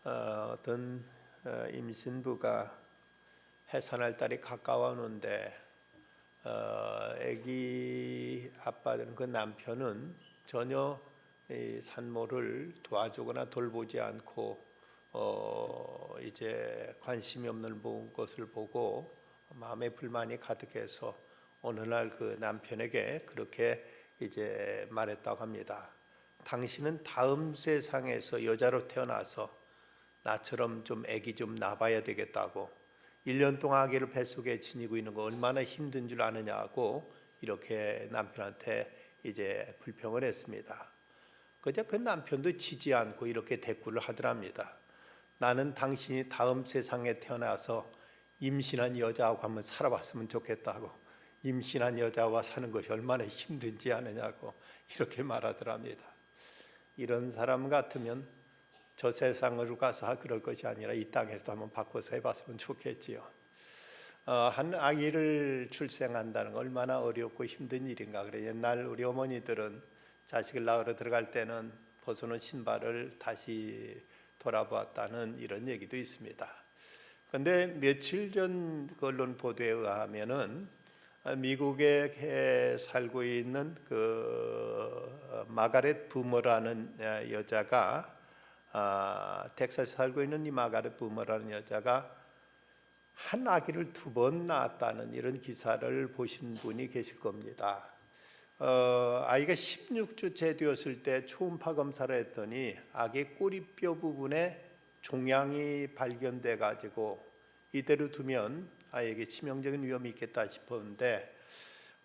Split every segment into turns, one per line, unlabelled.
어떤 임신부가 해산할 달이 가까워오는데 아기 아빠는 그 남편은 전혀 이 산모를 도와주거나 돌보지 않고 이제 관심이 없는 것을 보고 마음에 불만이 가득해서 어느 날 그 남편에게 그렇게 이제 말했다고 합니다. 당신은 다음 세상에서 여자로 태어나서 나처럼 좀 아기 좀 낳아봐야 되겠다고, 1년 동안 아기를 뱃속에 지니고 있는 거 얼마나 힘든 줄 아느냐고 이렇게 남편한테 이제 불평을 했습니다. 그저 그 남편도 지지 않고 이렇게 대꾸를 하더랍니다. 나는 당신이 다음 세상에 태어나서 임신한 여자하고 한번 살아봤으면 좋겠다고, 임신한 여자와 사는 것이 얼마나 힘든지 아느냐고 이렇게 말하더랍니다. 이런 사람 같으면 저 세상으로 가서 그럴 것이 아니라 이 땅에서도 한번 바꿔서 해봤으면 좋겠지요. 한 아기를 출생한다는 건 얼마나 어렵고 힘든 일인가. 그래 옛날 우리 어머니들은 자식을 낳으러 들어갈 때는 벗어놓은 신발을 다시 돌아보았다는 이런 얘기도 있습니다. 그런데 며칠 전 언론 보도에 의하면은 미국에 살고 있는 그 마가렛 부머라는 여자가 텍사스에 살고 있는 이 마가렛 부머라는 여자가 한 아기를 2번 낳았다는 이런 기사를 보신 분이 계실 겁니다. 아이가 16주째 되었을 때 초음파 검사를 했더니 아기 꼬리뼈 부분에 종양이 발견돼 가지고 이대로 두면 아이에게 치명적인 위험이 있겠다 싶었는데,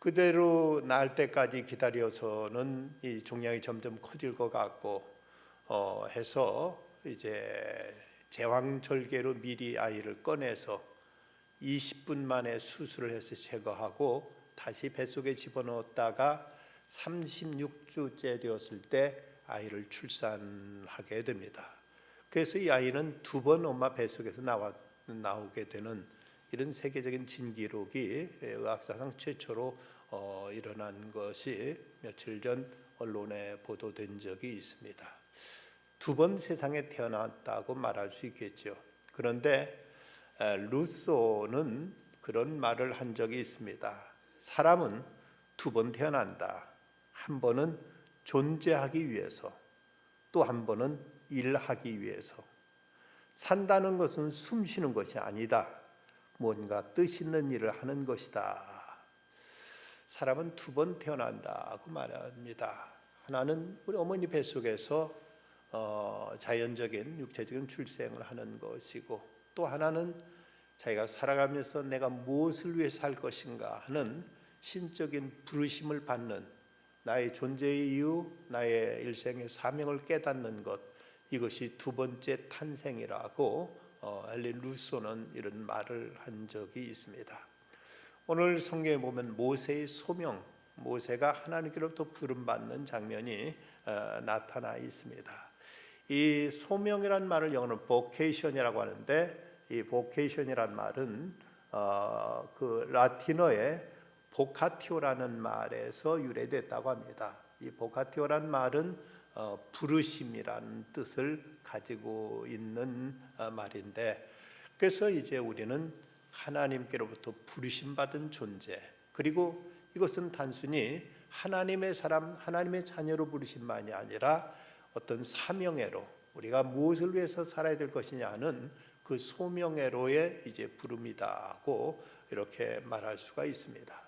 그대로 낳을 때까지 기다려서는 이 종양이 점점 커질 것 같고 해서 이제 제왕절개로 미리 아이를 꺼내서 20분 만에 수술을 해서 제거하고 다시 뱃속에 집어넣었다가 36주째 되었을 때 아이를 출산하게 됩니다. 그래서 이 아이는 2번 엄마 뱃속에서 나오게 되는 이런 세계적인 진기록이 의학사상 최초로 일어난 것이 며칠 전 언론에 보도된 적이 있습니다. 2번 세상에 태어났다고 말할 수 있겠죠. 그런데 루소는 그런 말을 한 적이 있습니다. 사람은 2번 태어난다. 한 번은 존재하기 위해서, 또 한 번은 일하기 위해서. 산다는 것은 숨 쉬는 것이 아니다. 뭔가 뜻 있는 일을 하는 것이다. 사람은 2번 태어난다고 말합니다. 하나는 우리 어머니 뱃속에서 자연적인 육체적인 출생을 하는 것이고, 또 하나는 자기가 살아가면서 내가 무엇을 위해 살 것인가 하는 신적인 부르심을 받는, 나의 존재의 이유, 나의 일생의 사명을 깨닫는 것, 이것이 2번째 탄생이라고 엘린 루소는 이런 말을 한 적이 있습니다. 오늘 성경에 보면 모세의 소명, 모세가 하나님께로부터 부름받는 장면이 나타나 있습니다. 이 소명이란 말을 영어로 vocation이라고 하는데, 이 vocation이란 말은 그 라틴어의 보카티오라는 말에서 유래됐다고 합니다. 이 보카티오라는 말은 부르심이라는 뜻을 가지고 있는 말인데, 그래서 이제 우리는 하나님께로부터 부르심 받은 존재, 그리고 이것은 단순히 하나님의 사람, 하나님의 자녀로 부르심만이 아니라 어떤 사명애로, 우리가 무엇을 위해서 살아야 될 것이냐는 그 소명애로의 이제 부름이다고 이렇게 말할 수가 있습니다.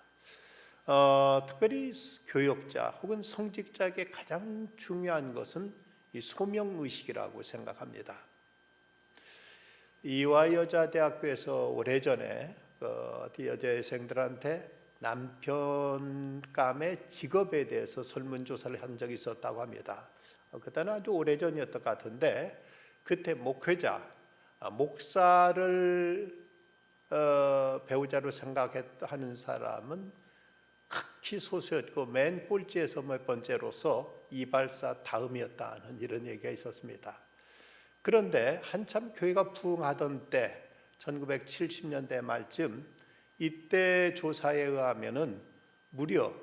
특별히 교역자 혹은 성직자에게 가장 중요한 것은 이 소명의식이라고 생각합니다. 이화여자대학교에서 오래전에 여자생들한테 남편감의 직업에 대해서 설문조사를 한 적이 있었다고 합니다. 그때는 아주 오래전이었던 것 같은데, 그때 목사를 배우자로 생각하는 사람은 극히 소수였고 맨 꼴찌에서 몇 번째로서 이발사 다음이었다는 이런 얘기가 있었습니다. 그런데 한참 교회가 부흥하던 때 1970년대 말쯤, 이때 조사에 의하면은 무려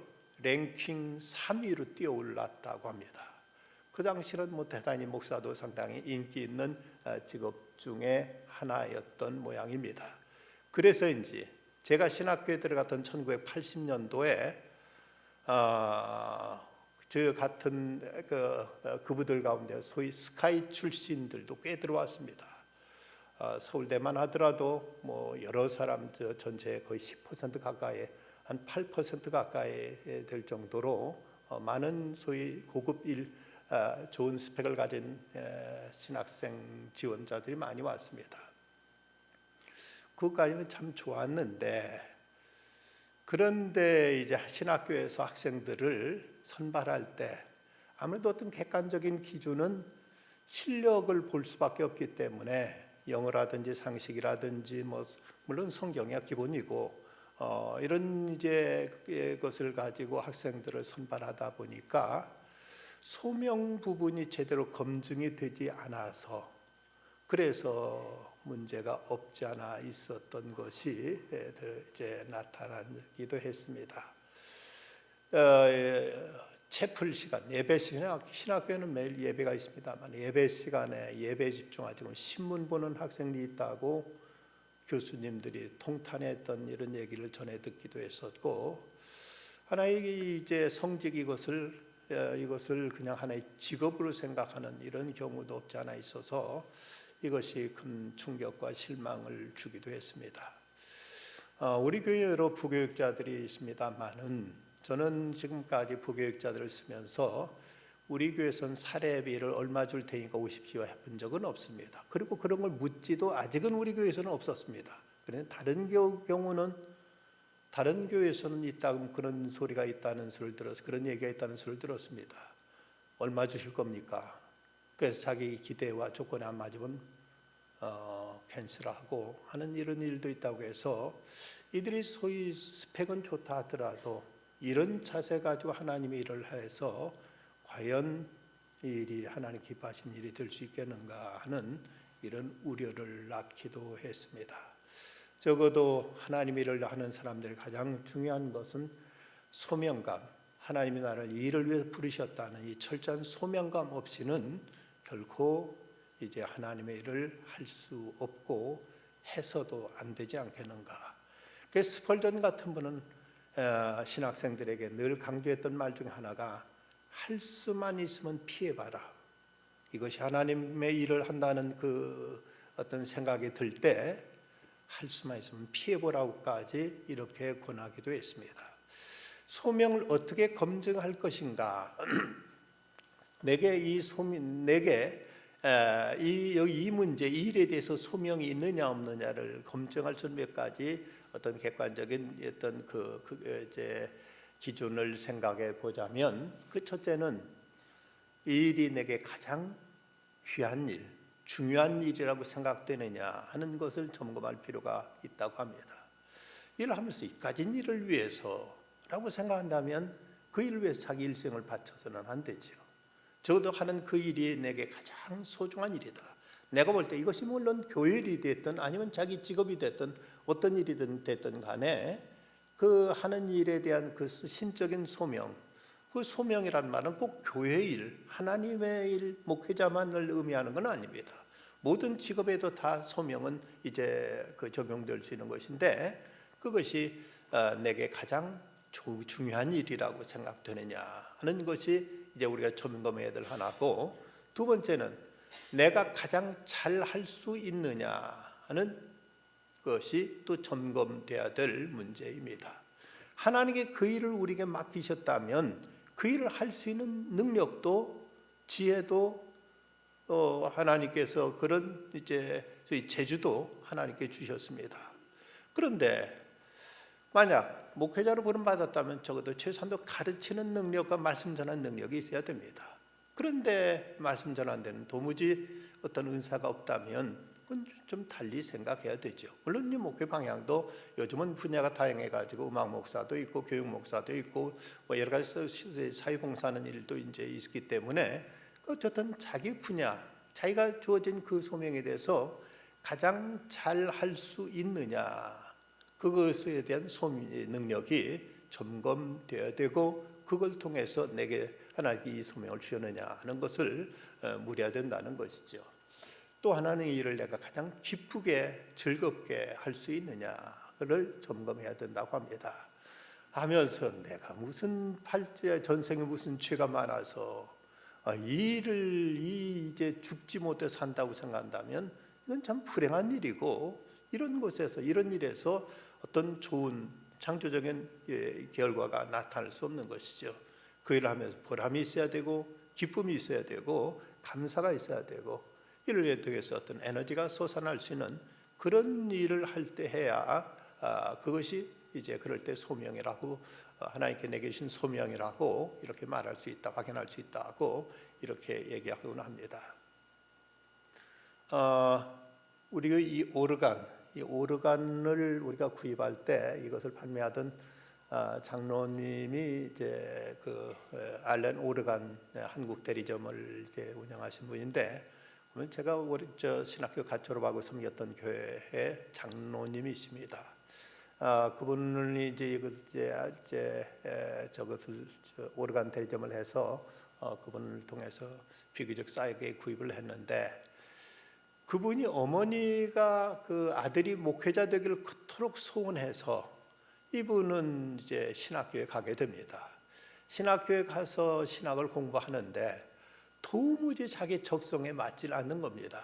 랭킹 3위로 뛰어올랐다고 합니다. 그 당시는 뭐 대단히 목사도 상당히 인기 있는 직업 중에 하나였던 모양입니다. 그래서인지 제가 신학교에 들어갔던 1980년도에 저 같은 그부들 가운데 소위 스카이 출신들도 꽤 들어왔습니다. 서울대만 하더라도 뭐 여러 사람 전체의 거의 10% 가까이, 한 8% 가까이 될 정도로 많은 소위 고급 좋은 스펙을 가진 신학생 지원자들이 많이 왔습니다. 그것까지는 참 좋았는데, 그런데 이제 신학교에서 학생들을 선발할 때 아무래도 어떤 객관적인 기준은 실력을 볼 수밖에 없기 때문에 영어라든지 상식이라든지 뭐 물론 성경이 기본이고 이런 이제 것을 가지고 학생들을 선발하다 보니까 소명 부분이 제대로 검증이 되지 않아서 그래서 문제가 없지 않아 있었던 것이 이제 나타나기도 했습니다. 채플 시간, 예배 시간, 신학교에는 매일 예배가 있습니다만 예배 시간에 예배에 집중하지고 신문 보는 학생이 있다고 교수님들이 통탄했던 이런 얘기를 전해 듣기도 했었고, 하나의 이제 성직 이것을 그냥 하나의 직업으로 생각하는 이런 경우도 없지 않아 있어서 이것이 큰 충격과 실망을 주기도 했습니다. 우리 교회 여러 부교육자들이 있습니다만은 저는 지금까지 부교육자들을 쓰면서 우리 교회에서는 사례비를 얼마 줄 테니까 오십시오 해본 적은 없습니다. 그리고 그런 걸 묻지도 아직은 우리 교회에서는 없었습니다. 그런데 다른 경우는 다른 교회에서는 있다고 그런 소리가 있다는 소리를 들어서 그런 얘기가 있다는 소리를 들었습니다. 얼마 주실 겁니까? 그래서 자기 기대와 조건에 안 맞으면 캔슬하고 하는 이런 일도 있다고 해서 이들이 소위 스펙은 좋다 하더라도 이런 자세 가지고 하나님의 일을 해서 과연 이 일이 하나님 기뻐하신 일이 될 수 있겠는가 하는 이런 우려를 낳기도 했습니다. 적어도 하나님의 일을 하는 사람들의 가장 중요한 것은 소명감, 하나님이 나를 이 일을 위해 부르셨다는 이 철저한 소명감 없이는 결코 이제 하나님의 일을 할 수 없고 해서도 안 되지 않겠는가. 그래서 스펄전 같은 분은 신학생들에게 늘 강조했던 말 중에 하나가 할 수만 있으면 피해봐라. 이것이 하나님의 일을 한다는 그 어떤 생각이 들 때 할 수만 있으면 피해보라고까지 이렇게 권하기도 했습니다. 소명을 어떻게 검증할 것인가? 내게 이 문제, 이 일에 대해서 소명이 있느냐 없느냐를 검증할 수 있는 몇 가지 어떤 객관적인 어떤 이제 기준을 생각해 보자면, 그 첫째는 이 일이 내게 가장 귀한 일, 중요한 일이라고 생각되느냐 하는 것을 점검할 필요가 있다고 합니다. 일을 하면서 이 가진 일을 위해서라고 생각한다면 그 일을 위해서 자기 일생을 바쳐서는 안 되죠. 적어도 하는 그 일이 내게 가장 소중한 일이다. 내가 볼 때 이것이 물론 교회 일이 됐든 아니면 자기 직업이 됐든 어떤 일이든 됐든 간에 그 하는 일에 대한 그 신적인 소명, 그 소명이란 말은 꼭 교회 일, 하나님의 일, 목회자만을 의미하는 건 아닙니다. 모든 직업에도 다 소명은 이제 적용될 수 있는 것인데, 그것이 내게 가장 중요한 일이라고 생각되느냐 하는 것이 이제 우리가 점검해야 될 하나고, 두 번째는 내가 가장 잘 할 수 있느냐 하는 것이 또 점검돼야 될 문제입니다. 하나님께 그 일을 우리에게 맡기셨다면 그 일을 할 수 있는 능력도 지혜도 하나님께서 그런 이제 재주도 하나님께 주셨습니다. 그런데 만약 목회자로 부름받았다면 적어도 최소한도 가르치는 능력과 말씀 전하는 능력이 있어야 됩니다. 그런데 말씀 전하는 데는 도무지 어떤 은사가 없다면 그건 좀 달리 생각해야 되죠. 물론 이 목회 방향도 요즘은 분야가 다양해가지고 음악 목사도 있고 교육 목사도 있고 뭐 여러 가지 사회봉사하는 일도 이제 있기 때문에 어쨌든 자기 분야, 자기가 주어진 그 소명에 대해서 가장 잘 할 수 있느냐, 그것에 대한 능력이 점검되어야 되고, 그걸 통해서 내게 하나님께 이 소명을 주었느냐 하는 것을 물어야 된다는 것이죠. 또 하나는 이 일을 내가 가장 기쁘게 즐겁게 할 수 있느냐를 점검해야 된다고 합니다. 하면서 내가 무슨 전생에 무슨 죄가 많아서 이 일을 이제 죽지 못해 산다고 생각한다면 이건 참 불행한 일이고, 이런 곳에서 이런 일에서 어떤 좋은 창조적인 결과가 나타날 수 없는 것이죠. 그 일을 하면서 보람이 있어야 되고 기쁨이 있어야 되고 감사가 있어야 되고, 이를 통해서 어떤 에너지가 솟아날 수 있는 그런 일을 할 때 해야 그것이 이제 그럴 때 소명이라고, 하나님께 내게 주신 소명이라고 이렇게 말할 수 있다, 확인할 수 있다고 이렇게 얘기하곤 합니다. 우리가 이 오르간을 우리가 구입할 때 이것을 판매하던 장로님이 이제 그 알렌 오르간 한국 대리점을 이제 운영하신 분인데, 그러면 제가 신학교 갓 졸업하고 섬겼던 교회의 장로님이십니다. 그분이 이제 저것을 오르간 대리점을 해서 그분을 통해서 비교적 싸게 구입을 했는데, 그분이 어머니가 그 아들이 목회자 되기를 그토록 소원해서 이분은 이제 신학교에 가게 됩니다. 신학교에 가서 신학을 공부하는데 도무지 자기 적성에 맞질 않는 겁니다.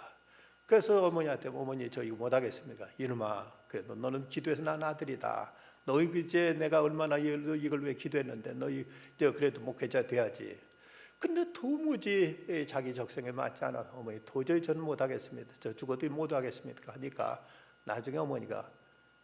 그래서 어머니한테, 어머니 저 이거 못하겠습니까? 이놈아, 그래도 너는 기도해서 난 아들이다. 너 이제 내가 얼마나 이걸 왜 기도했는데 너 이제 그래도 목회자 돼야지. 근데 도무지 자기 적성에 맞지 않아. 어머니 도저히 저는 못하겠습니다. 저 죽어도 못하겠습니까? 하니까 나중에 어머니가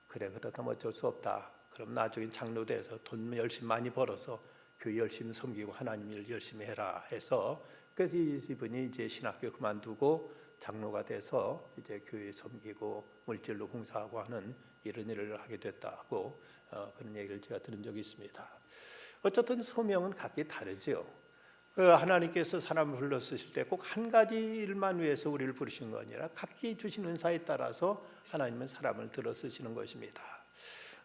그래 그렇다면 어쩔 수 없다. 그럼 나중에 장로 돼서 돈 열심히 많이 벌어서 교회 열심히 섬기고 하나님 일 열심히 해라 해서, 그래서 이분이 이제 신학교 그만두고 장로가 돼서 이제 교회 섬기고 물질로 봉사하고 하는 이런 일을 하게 됐다고 그런 얘기를 제가 들은 적이 있습니다. 어쨌든 소명은 각기 다르죠. 하나님께서 사람을 불러 쓰실 때 꼭 한 가지 일만 위해서 우리를 부르신 거 아니라 각기 주신 은사에 따라서 하나님은 사람을 들어 쓰시는 것입니다.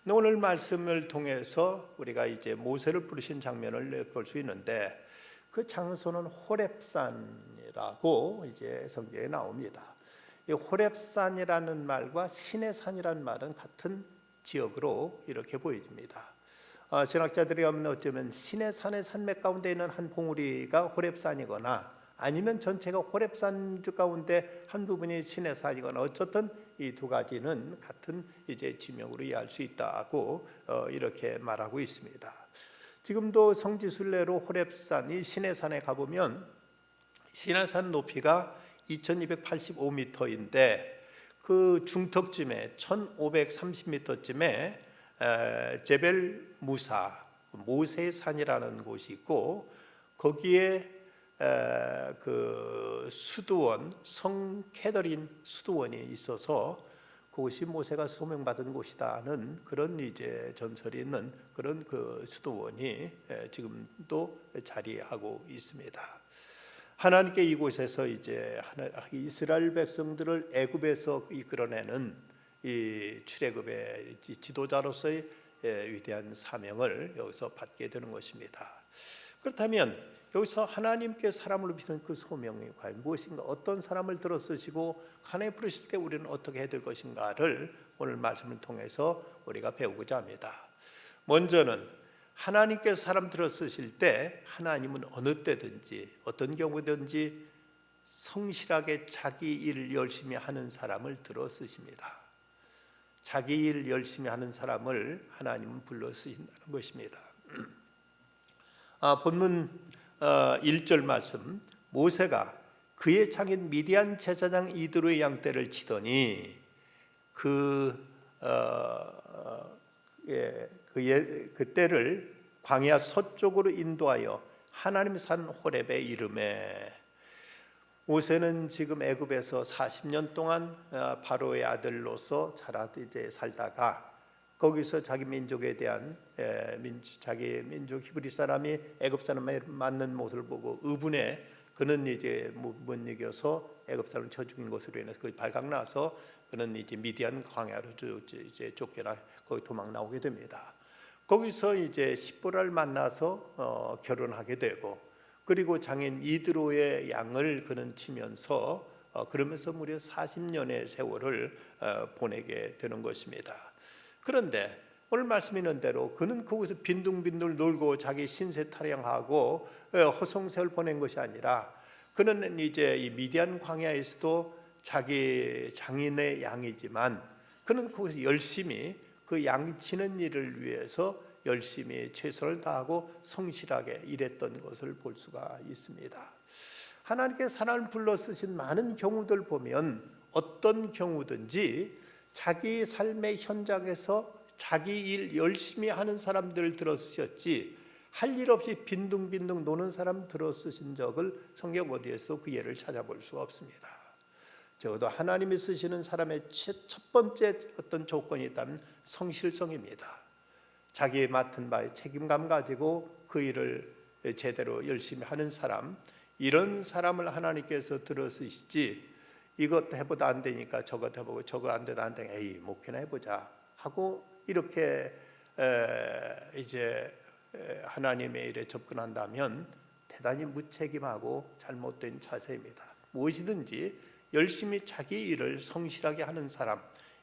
오늘 말씀을 통해서 우리가 이제 모세를 부르신 장면을 볼 수 있는데, 그 장소는 호렙산이라고 이제 성경에 나옵니다. 이 호렙산이라는 말과 시내산이라는 말은 같은 지역으로 이렇게 보여집니다. 신학자들이 어쩌면 시내산의 산맥 가운데 있는 한 봉우리가 호렙산이거나 아니면 전체가 호렙산 가운데 한 부분이 시내산이거나, 어쨌든 이 두 가지는 같은 이제 지명으로 이해할 수 있다고 이렇게 말하고 있습니다. 지금도 성지순례로 호렙산, 이 시내산에 가보면 시내산 높이가 2285m인데 그 중턱쯤에 1530m쯤에 제벨 무사, 모세산이라는 곳이 있고, 거기에 그 수도원, 성 캐더린 수도원이 있어서 그곳이 모세가 소명받은 곳이다는 그런 이제 전설이 있는 그런 그 수도원이 지금도 자리하고 있습니다. 하나님께 이곳에서 이제 이스라엘 백성들을 애굽에서 이끌어내는 이 출애굽의 지도자로서의 위대한 사명을 여기서 받게 되는 것입니다. 그렇다면 여기서 하나님께 사람을 부르시는 그 소명이 과연 무엇인가, 어떤 사람을 들어 쓰시고 하나님 부르실 때 우리는 어떻게 해야 될 것인가를 오늘 말씀을 통해서 우리가 배우고자 합니다. 먼저는 하나님께서 사람 들어 쓰실 때 하나님은 어느 때든지 어떤 경우든지 성실하게 자기 일 열심히 하는 사람을 들어 쓰십니다. 자기 일 열심히 하는 사람을 하나님은 불러 쓰신다는 것입니다. 본문 1절 말씀, 모세가 그의 장인 미디안 제사장 이드로의 양떼를 치더니 그때를 광야 서쪽으로 인도하여 하나님 산 호렙에 이르매. 모세는 지금 애굽에서 40년 동안 바로의 아들로서 이제 살다가 거기서 자기 민족에 대한 자기 민족 히브리 사람이 애굽 사람에 맞는 모습을 보고 의분해 그는 이제 못 이겨서 애굽 사람을 쳐 죽인 것으로 인해서 그 발각나서 그는 이제 미디안 광야로 이제 쫓겨나 거기 도망 나오게 됩니다. 거기서 이제 시보라를 만나서 결혼하게 되고, 그리고 장인 이드로의 양을 그는 치면서 그러면서 무려 40년의 세월을 보내게 되는 것입니다. 그런데 오늘 말씀 있는 대로 그는 거기서 빈둥빈둥 놀고 자기 신세 타령하고 허송세월 보낸 것이 아니라 그는 이제 이 미디안 광야에서도 자기 장인의 양이지만 그는 거기서 열심히 그 양치는 일을 위해서 열심히 최선을 다하고 성실하게 일했던 것을 볼 수가 있습니다. 하나님께서 사람을 불러 쓰신 많은 경우들 보면 어떤 경우든지 자기 삶의 현장에서 자기 일 열심히 하는 사람들을 들어 쓰셨지 할 일 없이 빈둥빈둥 노는 사람 들어 쓰신 적을 성경 어디에서도 그 예를 찾아볼 수가 없습니다. 적어도 하나님이 쓰시는 사람의 첫 번째 어떤 조건이 있다면 성실성입니다. 자기 맡은 바에 책임감 가지고 그 일을 제대로 열심히 하는 사람, 이런 사람을 하나님께서 들어 쓰시지 이것 해보다 안 되니까 저것 해보고 저거 안 되다 안 되니까 에이 목회나 해보자 하고 이렇게 이제 하나님의 일에 접근한다면 대단히 무책임하고 잘못된 자세입니다. 무엇이든지 열심히 자기 일을 성실하게 하는 사람,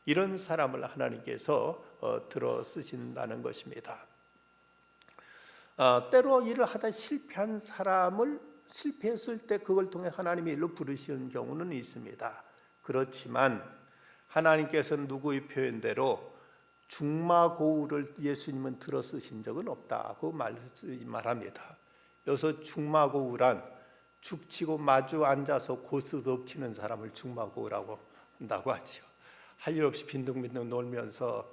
이런 사람을 하나님께서 들어 쓰신다는 것입니다. 때로 일을 하다 실패한 사람을 실패했을 때 그걸 통해 하나님의 일로 부르시는 경우는 있습니다. 그렇지만 하나님께서는 누구의 표현대로 중마고우를 예수님은 들어 쓰신 적은 없다고 말합니다. 여기서 중마고우란 죽치고 마주 앉아서 고스 덮치는 사람을 중마고우라고 한다고 하죠. 할 일 없이 빈둥빈둥 놀면서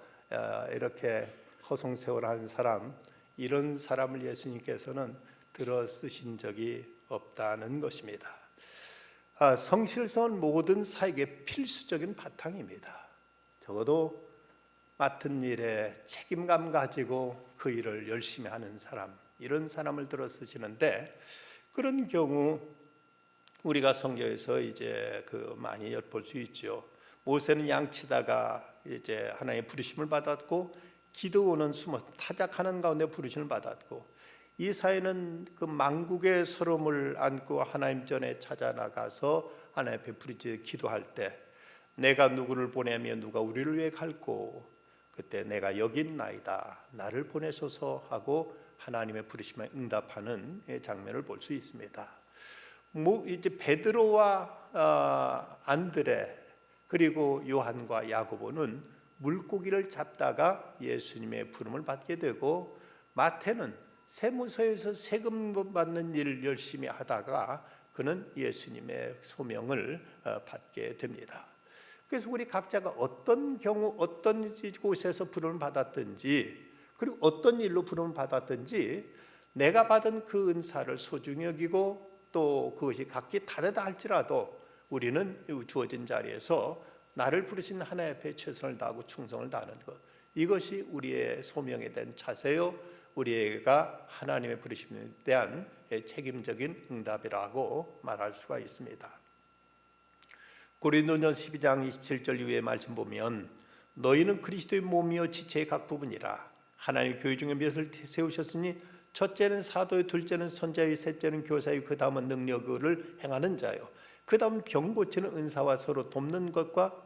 이렇게 허송세월하는 사람, 이런 사람을 예수님께서는 들어 쓰신 적이 없다는 것입니다. 성실성은 모든 사역의 필수적인 바탕입니다. 적어도 맡은 일에 책임감 가지고 그 일을 열심히 하는 사람, 이런 사람을 들어 쓰시는데 그런 경우 우리가 성경에서 이제 많이 엿볼 수 있죠. 모세는 양치다가 이제 하나님의 부르심을 받았고 기드온은 숨어 타작하는 가운데 부르심을 받았고 이사야는 그 만국의 서름을 안고 하나님 전에 찾아 나가서 하나님 앞에 부르짖어 기도할 때 내가 누구를 보내며 누가 우리를 위해 갈고 그때 내가 여기 있나이다 나를 보내소서 하고 하나님의 부르심에 응답하는 장면을 볼 수 있습니다. 이제 베드로와 안드레 그리고 요한과 야고보는 물고기를 잡다가 예수님의 부름을 받게 되고 마태는 세무서에서 세금 받는 일을 열심히 하다가 그는 예수님의 소명을 받게 됩니다. 그래서 우리 각자가 어떤 경우 어떤 곳에서 부름을 받았든지 그리고 어떤 일로 부름을 받았든지 내가 받은 그 은사를 소중히 여기고 또 그것이 각기 다르다 할지라도 우리는 주어진 자리에서 나를 부르신 하나님 앞에 최선을 다하고 충성을 다하는 것, 이것이 우리의 소명에 대한 자세요 우리가 하나님의 부르심에 대한 책임적인 응답이라고 말할 수가 있습니다. 고린도전 12장 27절 이후의 말씀 보면 너희는 그리스도의 몸이요 지체의 각 부분이라 하나님의 교회 중에 몇을 세우셨으니 첫째는 사도요 둘째는 선자요 셋째는 교사요 그 다음은 능력을 행하는 자요 그 다음 병고치는 은사와 서로 돕는 것과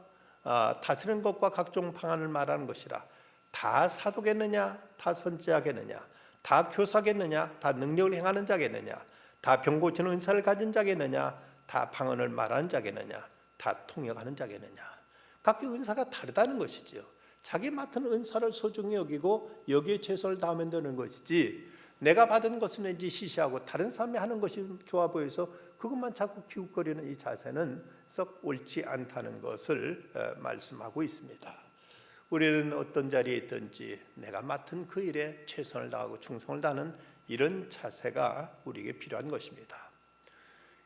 다스리는 것과 각종 방안을 말하는 것이라. 다 사도겠느냐 다 선지자겠느냐 다 교사겠느냐 다 능력을 행하는 자겠느냐 다 병고치는 은사를 가진 자겠느냐 다 방언을 말하는 자겠느냐 다 통역하는 자겠느냐. 각기 은사가 다르다는 것이죠. 자기 맡은 은사를 소중히 여기고 여기에 최선을 다하면 되는 것이지 내가 받은 것은 왠지 시시하고 다른 사람이 하는 것이 좋아 보여서 그것만 자꾸 기웃거리는 이 자세는 썩 옳지 않다는 것을 말씀하고 있습니다. 우리는 어떤 자리에 있든지 내가 맡은 그 일에 최선을 다하고 충성을 다하는 이런 자세가 우리에게 필요한 것입니다.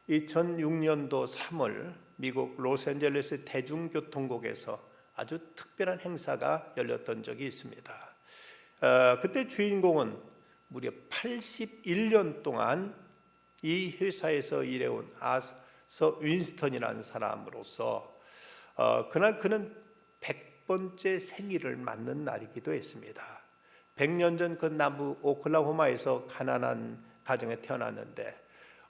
2006년도 3월 미국 로스앤젤레스 대중교통국에서 아주 특별한 행사가 열렸던 적이 있습니다. 그때 주인공은 무려 81년 동안 이 회사에서 일해온 아서 윈스턴이라는 사람으로서 그날 그는 100번째 생일을 맞는 날이기도 했습니다. 100년 전 그 남부 오클라호마에서 가난한 가정에 태어났는데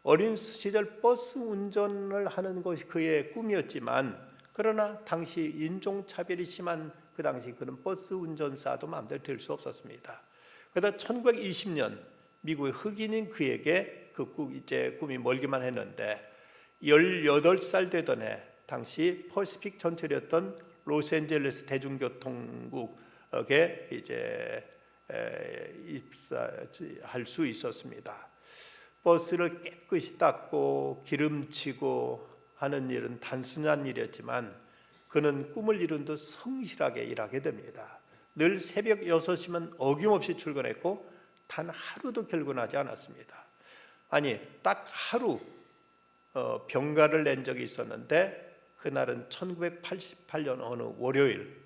어린 시절 버스 운전을 하는 것이 그의 꿈이었지만, 그러나 당시 인종차별이 심한 그 당시 그런 버스 운전사도 마음대로 될 수 없었습니다. 그러다 1920년 미국의 흑인인 그에게 이제 꿈이 멀기만 했는데 18살 되던 해 당시 퍼시픽 전철이었던 로스앤젤레스 대중교통국에 이제 입사할 수 있었습니다. 버스를 깨끗이 닦고 기름치고 하는 일은 단순한 일이었지만 그는 꿈을 이룬 듯 성실하게 일하게 됩니다. 늘 새벽 6시면 어김없이 출근했고 단 하루도 결근하지 않았습니다. 아니, 딱 하루 병가를 낸 적이 있었는데 그날은 1988년 어느 월요일,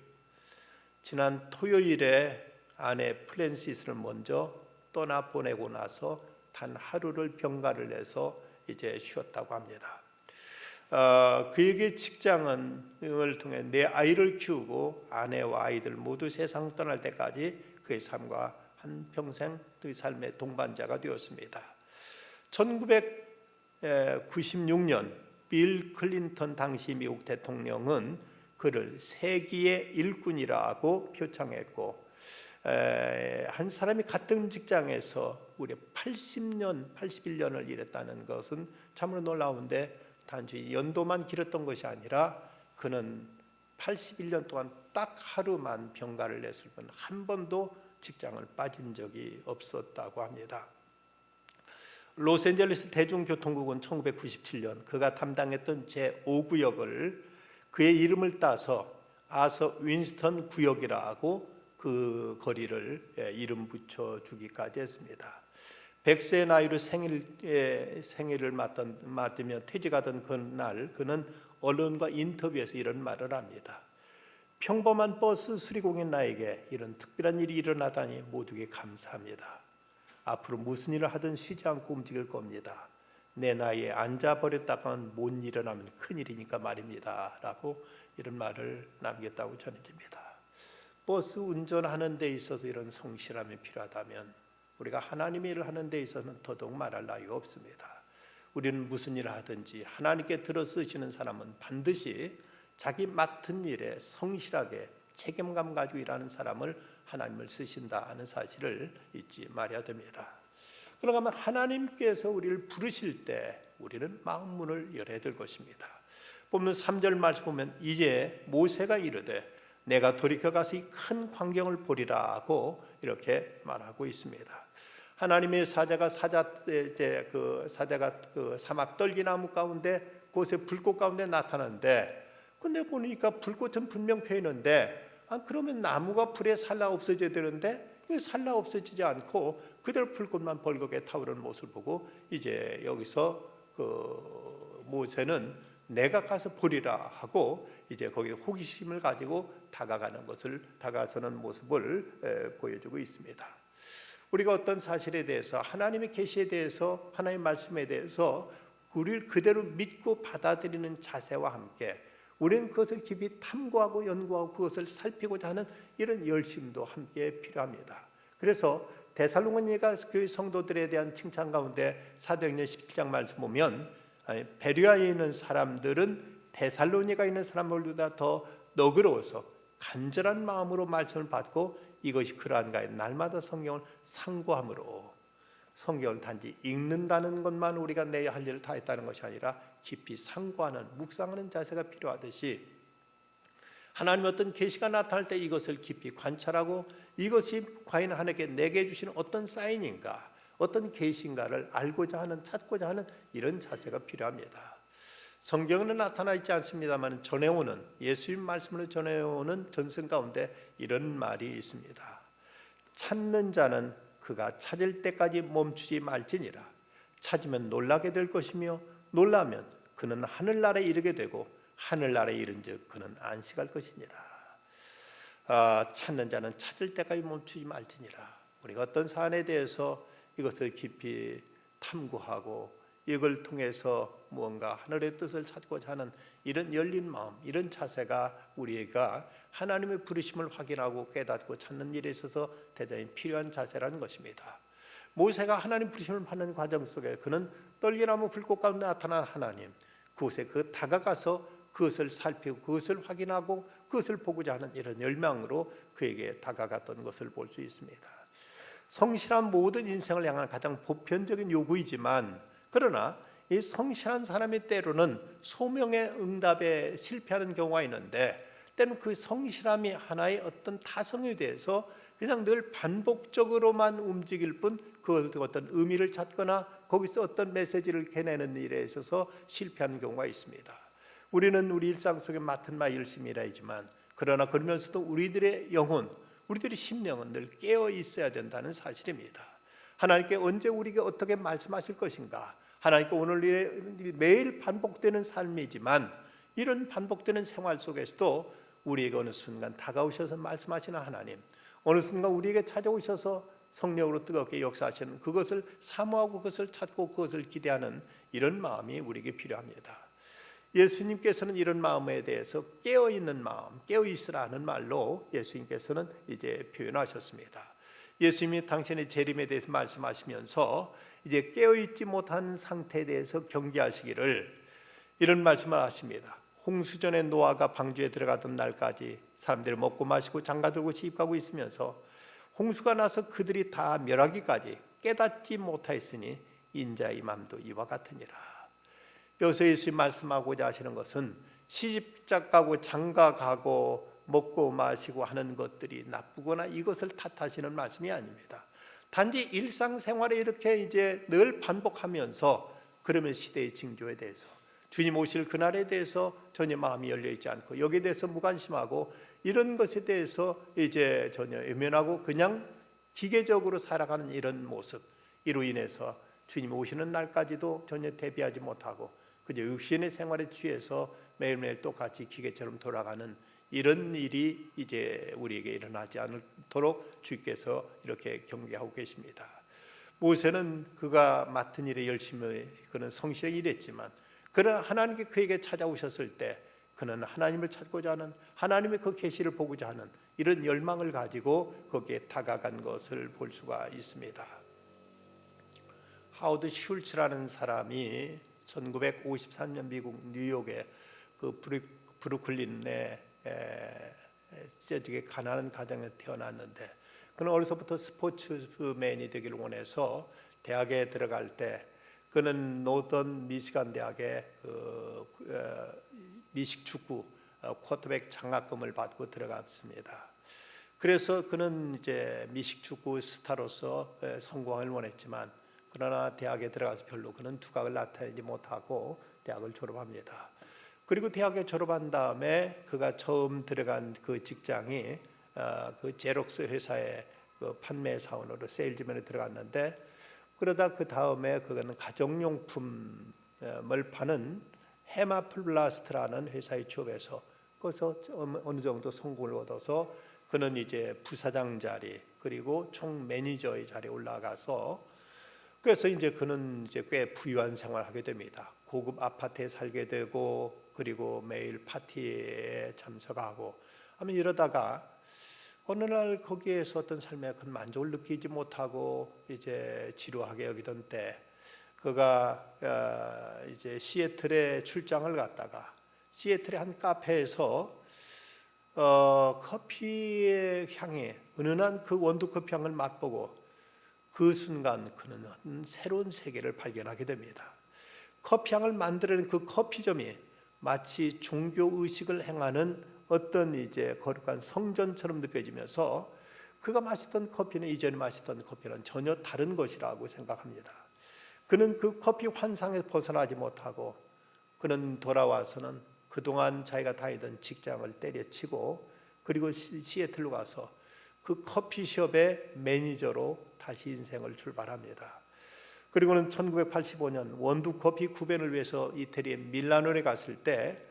지난 토요일에 아내 프랜시스를 먼저 떠나보내고 나서 단 하루를 병가를 내서 이제 쉬었다고 합니다. 그에게 직장을 통해 내 아이를 키우고 아내와 아이들 모두 세상 떠날 때까지 그의 삶과 한평생 그의 삶의 동반자가 되었습니다. 1996년 빌 클린턴 당시 미국 대통령은 그를 세기의 일꾼이라고 표창했고, 한 사람이 같은 직장에서 무려 81년을 일했다는 것은 참으로 놀라운데, 단지 연도만 길었던 것이 아니라 그는 81년 동안 딱 하루만 병가를 냈을 뿐 한 번도 직장을 빠진 적이 없었다고 합니다. 로스앤젤레스 대중교통국은 1997년 그가 담당했던 제5구역을 그의 이름을 따서 아서 윈스턴 구역이라고 그 거리를 이름 붙여주기까지 했습니다. 100세 나이로 생일을 맞으며 퇴직하던 그날 그는 언론과 인터뷰에서 이런 말을 합니다. 평범한 버스 수리공인 나에게 이런 특별한 일이 일어나다니 모두에게 감사합니다. 앞으로 무슨 일을 하든 쉬지 않고 움직일 겁니다. 내 나이에 앉아버렸다가는 못 일어나면 큰일이니까 말입니다. 라고 이런 말을 남겼다고 전해집니다. 버스 운전하는 데 있어서 이런 성실함이 필요하다면 우리가 하나님의 일을 하는 데 있어서는 더더욱 말할 나위가 없습니다. 우리는 무슨 일을 하든지 하나님께 들어 쓰시는 사람은 반드시 자기 맡은 일에 성실하게 책임감 가지고 일하는 사람을 하나님을 쓰신다는 사실을 잊지 말아야 됩니다. 그러면 하나님께서 우리를 부르실 때 우리는 마음 문을 열어야 될 것입니다. 보면 3절 말씀 보면 이제 모세가 이르되 내가 돌이켜 가서 이 큰 광경을 보리라 하고 이렇게 말하고 있습니다. 하나님의 사자가 그 사막 떨기나무 가운데 그곳에 불꽃 가운데 나타나는데, 근데 보니까 불꽃은 분명 펴 있는데 그러면 나무가 불에 살라 없어져야 되는데 왜 살라 없어지지 않고 그대로 불꽃만 벌겋게 타오르는 모습을 보고 이제 여기서 그 모세는 내가 가서 보리라 하고 이제 거기에 호기심을 가지고 다가서는 모습을 보여주고 있습니다. 우리가 어떤 사실에 대해서 하나님의 계시에 대해서 하나님의 말씀에 대해서 우리를 그대로 믿고 받아들이는 자세와 함께 우리는 그것을 깊이 탐구하고 연구하고 그것을 살피고자 하는 이런 열심도 함께 필요합니다. 그래서 데살로니가 교회 성도들에 대한 칭찬 가운데 사도행전 17장 말씀 보면 베레아에 있는 사람들은 데살로니가 있는 사람들보다 더 너그러워서 간절한 마음으로 말씀을 받고 이것이 그러한가에 날마다 성경을 상고함으로, 성경을 단지 읽는다는 것만 우리가 내야 할 일을 다 했다는 것이 아니라 깊이 상고하는 묵상하는 자세가 필요하듯이 하나님의 어떤 계시가 나타날 때 이것을 깊이 관찰하고 이것이 과연 하나님께 내게 주시는 어떤 사인인가, 어떤 계시인가를 알고자 하는, 찾고자 하는 이런 자세가 필요합니다. 성경은 나타나 있지 않습니다만 전해오는 예수님 말씀으로 전해오는 전승 가운데 이런 말이 있습니다. 찾는 자는 그가 찾을 때까지 멈추지 말지니라. 찾으면 놀라게 될 것이며 놀라면 그는 하늘나라에 이르게 되고 하늘나라에 이른즉 그는 안식할 것이니라. 찾는 자는 찾을 때까지 멈추지 말지니라. 우리가 어떤 사안에 대해서 이것을 깊이 탐구하고 이걸 통해서 무언가 하늘의 뜻을 찾고자 하는 이런 열린 마음, 이런 자세가 우리가 하나님의 부르심을 확인하고 깨닫고 찾는 일에 있어서 대단히 필요한 자세라는 것입니다. 모세가 하나님 부르심을 받는 과정 속에 그는 떨기나무 불꽃 가운데 나타난 하나님, 그곳에 다가가서 그것을 살피고 그것을 확인하고 그것을 보고자 하는 이런 열망으로 그에게 다가갔던 것을 볼 수 있습니다. 성실한 모든 인생을 향한 가장 보편적인 요구이지만, 그러나 이 성실한 사람이 때로는 소명의 응답에 실패하는 경우가 있는데, 때는 그 성실함이 하나의 어떤 타성에 대해서 그냥 늘 반복적으로만 움직일 뿐 그 어떤 의미를 찾거나 거기서 어떤 메시지를 캐내는 일에 있어서 실패하는 경우가 있습니다. 우리는 우리 일상 속에 맡은 바 열심히 일하지만, 그러나 그러면서도 우리들의 영혼, 우리들의 심령은 늘 깨어 있어야 된다는 사실입니다. 하나님께 언제 우리에게 어떻게 말씀하실 것인가, 하나님께 오늘 매일 반복되는 삶이지만 이런 반복되는 생활 속에서도 우리에게 어느 순간 다가오셔서 말씀하시는 하나님, 어느 순간 우리에게 찾아오셔서 성령으로 뜨겁게 역사하시는 그것을 사모하고 그것을 찾고 그것을 기대하는 이런 마음이 우리에게 필요합니다. 예수님께서는 이런 마음에 대해서 깨어있는 마음, 깨어있으라는 말로 예수님께서는 이제 표현하셨습니다. 예수님이 당신의 재림에 대해서 말씀하시면서 이제 깨어있지 못한 상태에 대해서 경계하시기를 이런 말씀을 하십니다. 홍수전에 노아가 방주에 들어가던 날까지 사람들이 먹고 마시고 장가들고 시집가고 있으면서 홍수가 나서 그들이 다 멸하기까지 깨닫지 못하였으니 인자의 맘도 이와 같으니라. 여기서 예수님 말씀하고자 하시는 것은 시집 가고 장가 가고 먹고 마시고 하는 것들이 나쁘거나 이것을 탓하시는 말씀이 아닙니다. 단지 일상생활에 이렇게 이제 늘 반복하면서 그러면 시대의 징조에 대해서, 주님 오실 그날에 대해서 전혀 마음이 열려 있지 않고 여기에 대해서 무관심하고 이런 것에 대해서 이제 전혀 외면하고 그냥 기계적으로 살아가는 이런 모습, 이로 인해서 주님 오시는 날까지도 전혀 대비하지 못하고 그저 육신의 생활에 취해서 매일매일 똑같이 기계처럼 돌아가는 이런 일이 이제 우리에게 일어나지 않도록 주께서 이렇게 경계하고 계십니다. 모세는 그가 맡은 일에 열심히 그는 성실하게 일했지만, 그러나 하나님께 그에게 찾아오셨을 때 그는 하나님을 찾고자 하는, 하나님의 그 계시를 보고자 하는 이런 열망을 가지고 거기에 다가간 것을 볼 수가 있습니다. 하워드 슐츠라는 사람이 1953년 미국 뉴욕의 그 브루클린에 되게 가난한 가정에 태어났는데, 그는 어려서부터 스포츠맨이 되기를 원해서 대학에 들어갈 때 그는 노던 미시간 대학의 미식축구 쿼터백 장학금을 받고 들어갔습니다. 그래서 그는 이제 미식축구 스타로서 성공을 원했지만, 그러나 대학에 들어가서 별로 그는 두각을 나타내지 못하고 대학을 졸업합니다. 그리고 대학에 졸업한 다음에 그가 처음 들어간 그 직장이 그 제록스 회사의 그 판매 사원으로 세일즈맨에 들어갔는데, 그러다 그 다음에 그는 가정용품을 파는 헤마플라스트라는 회사에 취업해서 거기서 어느 정도 성공을 얻어서 그는 이제 부사장 자리 그리고 총 매니저의 자리에 올라가서, 그래서 이제 그는 이제 꽤 부유한 생활을 하게 됩니다. 고급 아파트에 살게 되고 그리고 매일 파티에 참석하고 하면, 이러다가 어느 날 거기에서 어떤 삶의 큰 만족을 느끼지 못하고 이제 지루하게 여기던 때, 그가 이제 시애틀에 출장을 갔다가 시애틀의 한 카페에서 커피의 향에 은은한 그 원두 커피 향을 맛보고 그 순간 그는 새로운 세계를 발견하게 됩니다. 커피 향을 만드는 그 커피점이 마치 종교 의식을 행하는 어떤 이제 거룩한 성전처럼 느껴지면서 그가 마시던 커피는 이전에 마시던 커피는 전혀 다른 것이라고 생각합니다. 그는 그 커피 환상에서 벗어나지 못하고 그는 돌아와서는 그동안 자기가 다니던 직장을 때려치고 그리고 시애틀로 가서 그 커피숍의 매니저로 다시 인생을 출발합니다. 그리고는 1985년 원두 커피 구변을 위해서 이태리의 밀라노에 갔을 때,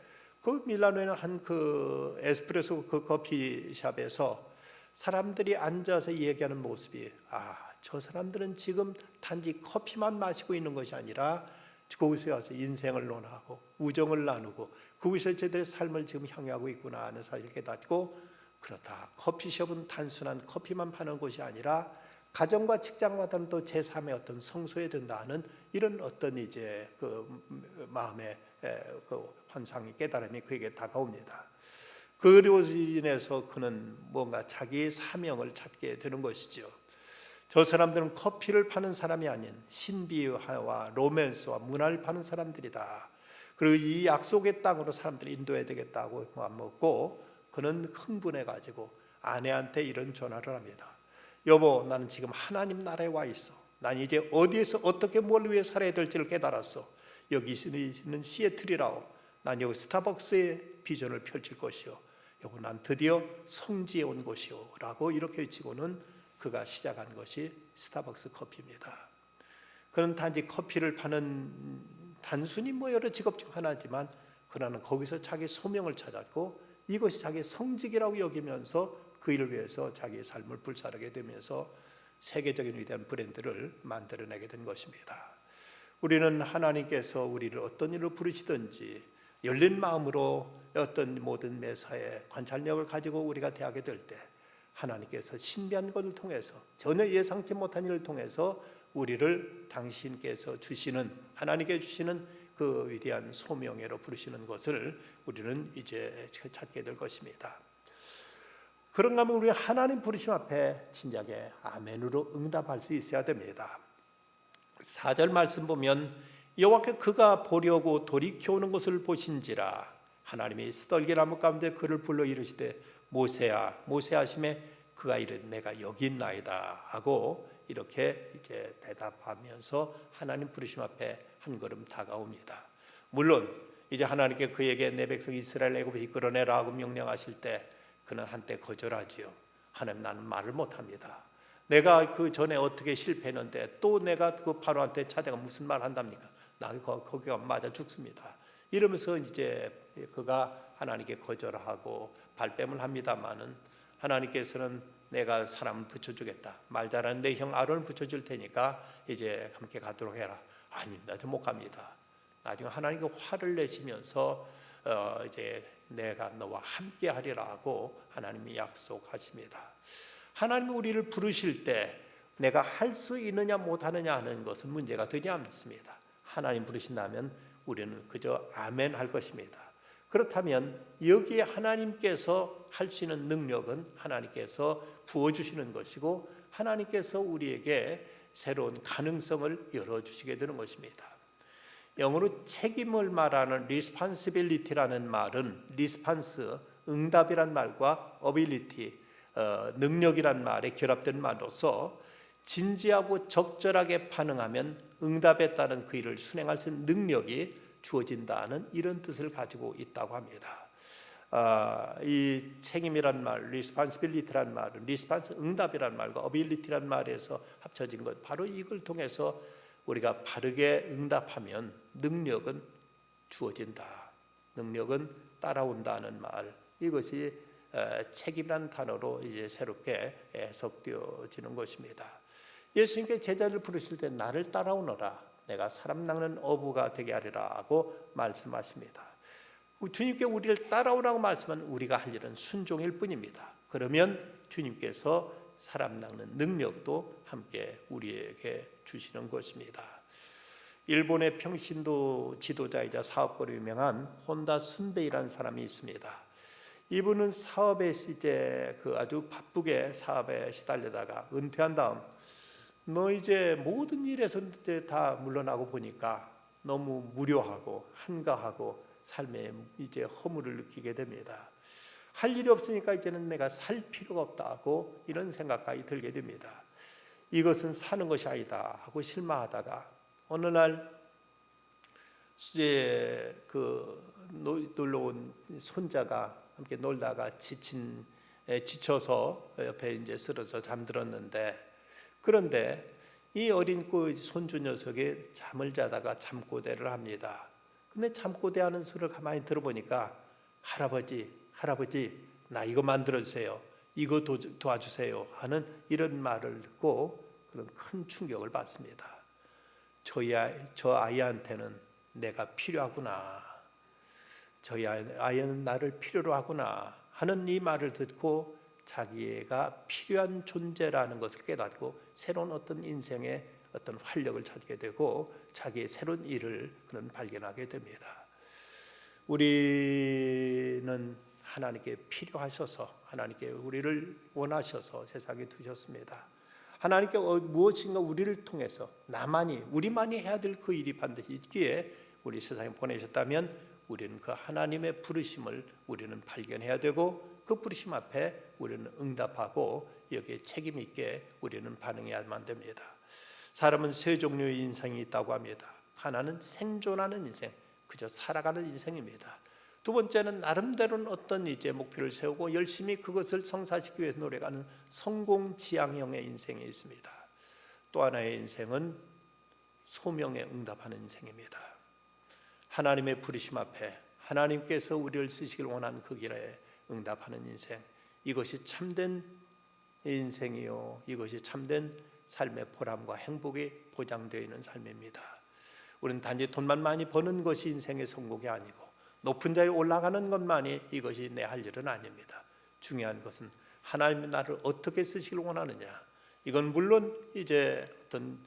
그 밀라노에는 한 그 에스프레소 그 커피숍에서 사람들이 앉아서 얘기하는 모습이, 저 사람들은 지금 단지 커피만 마시고 있는 것이 아니라 거기서 와서 인생을 논하고 우정을 나누고 거기서 저들의 삶을 지금 향유하고 있구나 하는 사실을 깨닫고, 그렇다, 커피숍은 단순한 커피만 파는 곳이 아니라 가정과 직장과는 또 제3의 어떤 성소에 든다는 이런 어떤 이제 그 마음의 그 환상이 깨달음이 그에게 다가옵니다. 그로 인해서 그는 뭔가 자기의 사명을 찾게 되는 것이죠. 저 사람들은 커피를 파는 사람이 아닌 신비와 로맨스와 문화를 파는 사람들이다. 그리고 이 약속의 땅으로 사람들이 인도해야 되겠다고 마음먹고 그는 흥분해 가지고 아내한테 이런 전화를 합니다. 여보, 나는 지금 하나님 나라에 와 있어. 난 이제 어디에서 어떻게 뭘 위해 살아야 될지를 깨달았어. 여기 있는 시애틀이라오. 난 여기 스타벅스의 비전을 펼칠 것이요. 여보, 난 드디어 성지에 온 것이요 라고 이렇게 외치고는 그가 시작한 것이 스타벅스 커피입니다. 그는 단지 커피를 파는 단순히 여러 직업 중 하나지만 그러나 거기서 자기 소명을 찾았고 이것이 자기의 성직이라고 여기면서 그 일을 위해서 자기의 삶을 불사르게 되면서 세계적인 위대한 브랜드를 만들어내게 된 것입니다. 우리는 하나님께서 우리를 어떤 일로 부르시든지 열린 마음으로 어떤 모든 매사에 관찰력을 가지고 우리가 대하게 될 때 하나님께서 신비한 것을 통해서 전혀 예상치 못한 일을 통해서 우리를 당신께서 주시는 하나님께 주시는 그 위대한 소명으로 부르시는 것을 우리는 이제 찾게 될 것입니다. 그런가 하면 우리 하나님 부르심 앞에 진작에 아멘으로 응답할 수 있어야 됩니다. 4절 말씀 보면 여호와께 그가 보려고 돌이켜오는 것을 보신지라 하나님이 스덜기나무 가운데 그를 불러 이르시되 모세야 모세 하심에 그가 이르되 내가 여기 있나이다 하고 이렇게 이제 대답하면서 하나님 부르심 앞에 한 걸음 다가옵니다. 물론 이제 하나님께 그에게 내 백성 이스라엘 애굽에서 이끌어내라 하고 명령하실 때 그는 한때 거절하지요. 하나님 나는 말을 못합니다. 내가 그 전에 어떻게 실패했는데 또 내가 그 바로한테 찾아가 무슨 말 한답니까? 나 거기가 맞아 죽습니다. 이러면서 이제 그가 하나님께 거절하고 발뺌을 합니다마는 하나님께서는 내가 사람 붙여주겠다. 말 잘하는 내 형 아론을 붙여줄 테니까 이제 함께 가도록 해라. 아닙니다. 저 못 갑니다. 나중에 하나님께 화를 내시면서 이제 내가 너와 함께 하리라 하고 하나님이 약속하십니다. 하나님 우리를 부르실 때 내가 할 수 있느냐 못하느냐 하는 것은 문제가 되지 않습니다. 하나님 부르신다면 우리는 그저 아멘 할 것입니다. 그렇다면 여기에 하나님께서 할 수 있는 능력은 하나님께서 부어주시는 것이고 하나님께서 우리에게 새로운 가능성을 열어주시게 되는 것입니다. 영어로 책임을 말하는 responsibility라는 말은 response, 응답이란 말과 ability, 능력이란 말에 결합된 말로서 진지하고 적절하게 반응하면 응답에 따른 그 일을 수행할 수 있는 능력이 주어진다는 이런 뜻을 가지고 있다고 합니다. 이 책임이란 말, responsibility란 말은 response, 응답이란 말과 ability란 말에서 합쳐진 것, 바로 이걸 통해서 우리가 바르게 응답하면 능력은 주어진다. 능력은 따라온다는 말. 이것이 책임이라는 단어로 이제 새롭게 해석되어지는 것입니다. 예수님께 제자를 부르실 때 나를 따라오너라. 내가 사람 낚는 어부가 되게 하리라 하고 말씀하십니다. 주님께 우리를 따라오라고 말씀한 우리가 할 일은 순종일 뿐입니다. 그러면 주님께서 사람 낚는 능력도 함께 우리에게 주시는 것입니다. 일본의 평신도 지도자이자 사업가로 유명한 혼다 순베이라는 사람이 있습니다. 이분은 사업에 이제 아주 바쁘게 사업에 시달리다가 은퇴한 다음 너 이제 모든 일에서 이제 다 물러나고 보니까 너무 무료하고 한가하고 삶에 이제 허물을 느끼게 됩니다. 할 일이 없으니까 이제는 내가 살 필요가 없다고 이런 생각까지 들게 됩니다. 이것은 사는 것이 아니다 하고 실망하다가 어느 날 이제 놀러 온 손자가 함께 놀다가 지쳐서 옆에 이제 쓰러져 잠들었는데 그런데 이 어린 손주 녀석이 잠을 자다가 잠꼬대를 합니다. 근데 잠꼬대하는 소리를 가만히 들어보니까 할아버지 나 이거 만들어주세요. 이거 도와주세요 하는 이런 말을 듣고 그런 큰 충격을 받습니다. 저 아이한테는 내가 필요하구나. 저 아이는 나를 필요로 하구나 하는 이 말을 듣고 자기가 필요한 존재라는 것을 깨닫고 새로운 어떤 인생의 어떤 활력을 찾게 되고 자기의 새로운 일을 그는 발견하게 됩니다. 우리는 하나님께 필요하셔서 하나님께 우리를 원하셔서 세상에 두셨습니다. 하나님께 무엇인가 우리를 통해서 우리만이 해야 될 그 일이 반드시 있기에 우리 세상에 보내셨다면 우리는 그 하나님의 부르심을 우리는 발견해야 되고 그 부르심 앞에 우리는 응답하고 여기에 책임 있게 우리는 반응해야만 됩니다. 사람은 세 종류의 인생이 있다고 합니다. 하나는 생존하는 인생, 그저 살아가는 인생입니다. 두 번째는 나름대로는 어떤 이제 목표를 세우고 열심히 그것을 성사시키기 위해서 노력하는 성공지향형의 인생이 있습니다. 또 하나의 인생은 소명에 응답하는 인생입니다. 하나님의 부르심 앞에 하나님께서 우리를 쓰시길 원하는 그 길에 응답하는 인생, 이것이 참된 인생이요, 이것이 참된 삶의 보람과 행복이 보장되어 있는 삶입니다. 우리는 단지 돈만 많이 버는 것이 인생의 성공이 아니고 높은 자리에 올라가는 것만이 이것이 내 할 일은 아닙니다. 중요한 것은 하나님이 나를 어떻게 쓰시길 원하느냐. 이건 물론 이제 어떤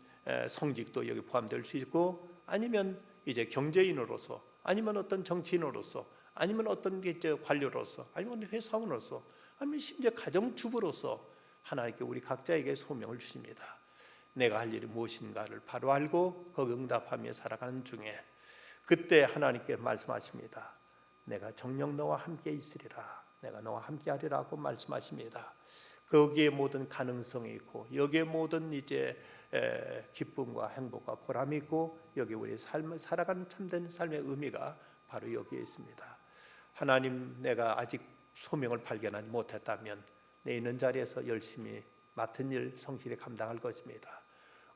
성직도 여기 포함될 수 있고, 아니면 이제 경제인으로서, 아니면 어떤 정치인으로서, 아니면 어떤 관료로서, 아니면 회사원으로서, 아니면 심지어 가정주부로서 하나님께 우리 각자에게 소명을 주십니다. 내가 할 일이 무엇인가를 바로 알고 거기 응답하며 살아가는 중에 그때 하나님께 말씀하십니다. 내가 정녕 너와 함께 있으리라. 내가 너와 함께 하리라고 말씀하십니다. 거기에 모든 가능성이 있고 여기에 모든 이제 기쁨과 행복과 보람이 있고 여기 우리 삶을 살아가는 참된 삶의 의미가 바로 여기에 있습니다. 하나님, 내가 아직 소명을 발견하지 못했다면 내 있는 자리에서 열심히 맡은 일 성실히 감당할 것입니다.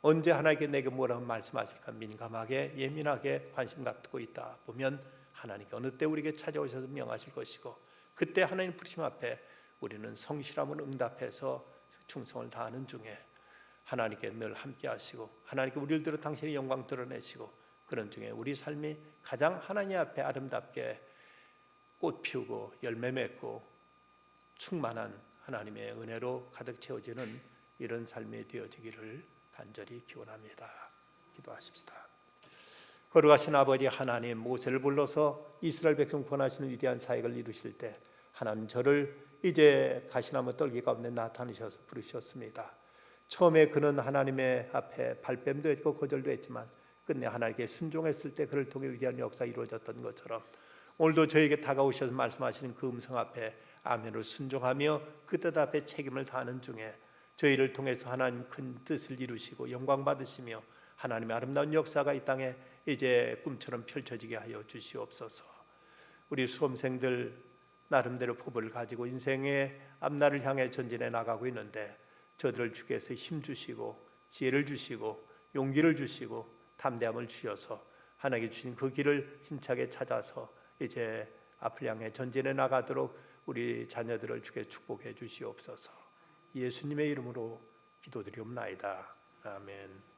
언제 하나님께 내게 뭐라고 말씀하실까 민감하게 예민하게 관심 갖고 있다 보면 하나님께 어느 때 우리에게 찾아오셔서 명하실 것이고, 그때 하나님 부르심 앞에 우리는 성실함으로 응답해서 충성을 다하는 중에 하나님께 늘 함께 하시고 하나님께 우리를 들어 당신의 영광 드러내시고, 그런 중에 우리 삶이 가장 하나님 앞에 아름답게 꽃 피우고 열매 맺고 충만한 하나님의 은혜로 가득 채워지는 이런 삶이 되어지기를 간절히 기원합니다. 기도하십시다. 거룩하신 아버지 하나님, 모세를 불러서 이스라엘 백성 구원하시는 위대한 사역을 이루실 때 하나님 저를 이제 가시나무 떨기 가운데 나타나셔서 부르셨습니다. 처음에 그는 하나님의 앞에 발뺌도 했고 거절도 했지만 끝내 하나님께 순종했을 때 그를 통해 위대한 역사가 이루어졌던 것처럼 오늘도 저에게 다가오셔서 말씀하시는 그 음성 앞에 아멘으로 순종하며 그 뜻 앞에 책임을 다하는 중에 저희를 통해서 하나님 큰 뜻을 이루시고 영광 받으시며 하나님의 아름다운 역사가 이 땅에 이제 꿈처럼 펼쳐지게 하여 주시옵소서. 우리 수험생들 나름대로 포부를 가지고 인생의 앞날을 향해 전진해 나가고 있는데 저들을 주께서 힘 주시고 지혜를 주시고 용기를 주시고 담대함을 주셔서 하나님께 주신 그 길을 힘차게 찾아서 이제 앞을 향해 전진해 나가도록 우리 자녀들을 주께 축복해 주시옵소서. 예수님의 이름으로 기도드리옵나이다. 아멘.